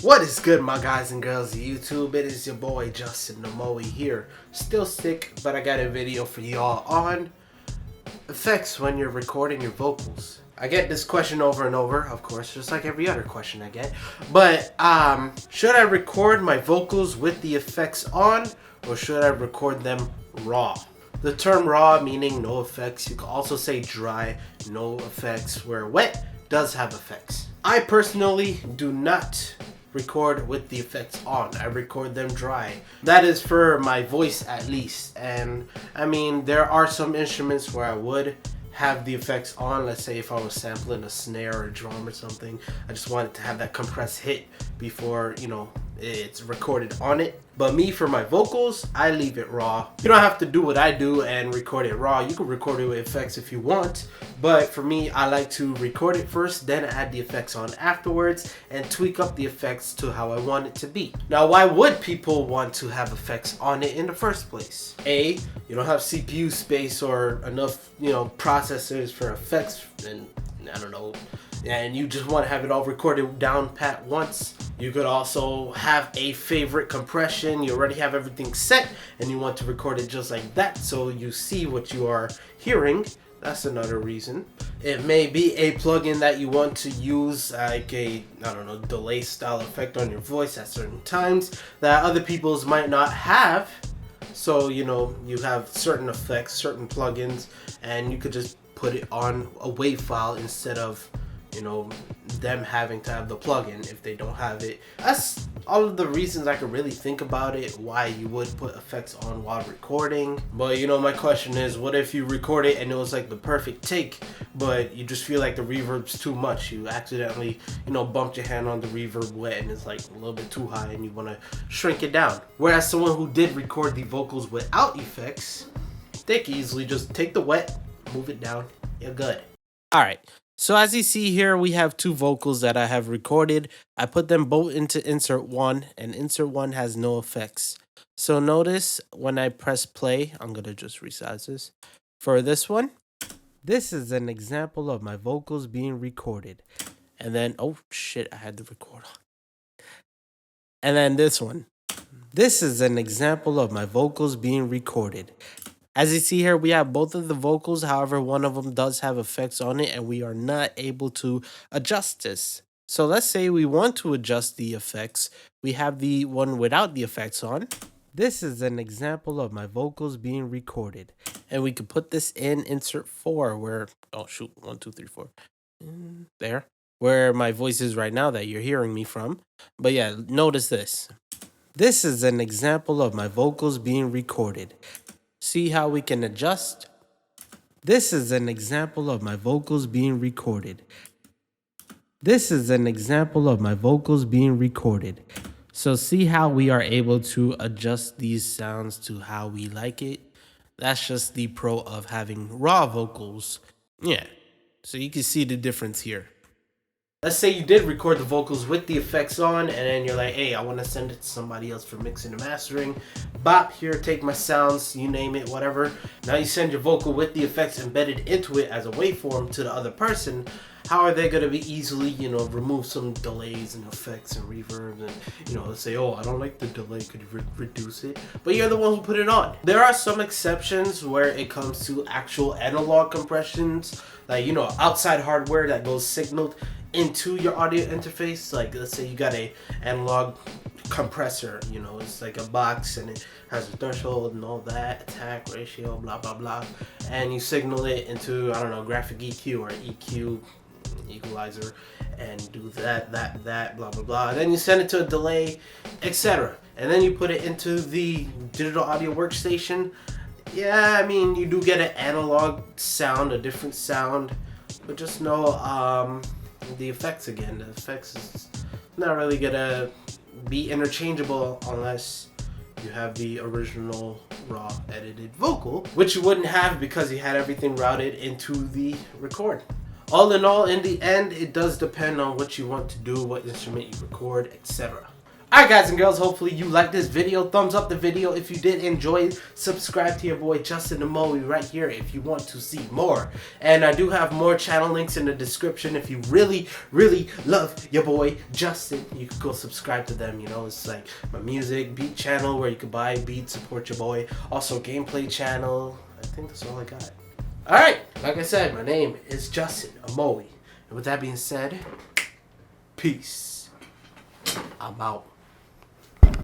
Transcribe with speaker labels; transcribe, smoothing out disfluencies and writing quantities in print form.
Speaker 1: What is good, my guys and girls of YouTube? It is your boy Justin Omoi here. Still sick, but I got a video for y'all on effects when you're recording your vocals. I get this question over and over, of course, just like every other question I get. But should I record my vocals with the effects on, or should I record them raw? The term raw meaning no effects. You can also say dry, no effects, where wet does have effects. I personally do not record with the effects on. I record them dry. That is for my voice at least. And I mean, there are some instruments where I would have the effects on. Let's say if I was sampling a snare or a drum or something, I just wanted to have that compressed hit before, you know, it's recorded on it. But me, for my vocals, I leave it raw. You don't have to do what I do and record it raw. You can record it with effects if you want, but for me, I like to record it first, then add the effects on afterwards and tweak up the effects to how I want it to be. Now, why would people want to have effects on it in the first place? A, you don't have CPU space or enough, processors for effects, and I don't know, and you just want to have it all recorded down pat once. You could also have a favorite compression. You already have everything set and you want to record it just like that so you see what you are hearing. That's another reason. It may be a plugin that you want to use, like a, delay style effect on your voice at certain times that other people's might not have. So, you have certain effects, certain plugins, and you could just put it on a WAV file instead of them having to have the plugin if they don't have it. That's all of the reasons I could really think about it, why you would put effects on while recording. But my question is, what if you record it and it was like the perfect take, but you just feel like the reverb's too much? You accidentally, bumped your hand on the reverb wet and it's like a little bit too high and you want to shrink it down. Whereas someone who did record the vocals without effects, they can easily just take the wet, move it down, you're good. Alright. So as you see here, we have two vocals that I have recorded. I put them both into insert one, and insert one has no effects. So notice when I press play, I'm going to just resize this. For this one, this is an example of my vocals being recorded. And then, oh shit, I had to record. And then this one. This is an example of my vocals being recorded. As you see here, we have both of the vocals. However, one of them does have effects on it and we are not able to adjust this. So let's say we want to adjust the effects. We have the one without the effects on. This is an example of my vocals being recorded. And we could put this in insert 4 where, oh shoot, 1, 2, 3, 4. There, where my voice is right now that you're hearing me from. But yeah, notice this. This is an example of my vocals being recorded. See how we can adjust? This is an example of my vocals being recorded. This is an example of my vocals being recorded. So see how we are able to adjust these sounds to how we like it? That's just the pro of having raw vocals. Yeah, so you can see the difference here. Let's say you did record the vocals with the effects on, and then you're like, hey, I want to send it to somebody else for mixing and mastering. Bop, here, take my sounds, you name it, whatever. Now you send your vocal with the effects embedded into it as a waveform to the other person. How are they going to be easily, remove some delays and effects and reverbs and, let's say, oh, I don't like the delay, could you reduce it? But you're the one who put it on. There are some exceptions where it comes to actual analog compressions, like, outside hardware that goes signaled into your audio interface. Like, let's say you got a analog compressor, it's like a box and it has a threshold and all that, attack ratio, blah blah blah, and you signal it into, I don't know, graphic EQ or EQ equalizer and do that blah blah blah, and then you send it to a delay, etc., and then you put it into the digital audio workstation. Yeah, I mean, you do get an analog sound, a different sound, but just know the effects again. The effects is not really gonna be interchangeable unless you have the original raw edited vocal, which you wouldn't have because you had everything routed into the record. All in all, in the end, it does depend on what you want to do, what instrument you record, etc. Alright guys and girls, hopefully you liked this video. Thumbs up the video if you did enjoy. Subscribe to your boy Justin Omoi right here if you want to see more. And I do have more channel links in the description. If you really love your boy Justin, you can go subscribe to them. You know, it's like my music, beat channel where you can buy beats, support your boy. Also gameplay channel. I think that's all I got. Alright, like I said, my name is Justin Omoi. And with that being said, peace. I'm out.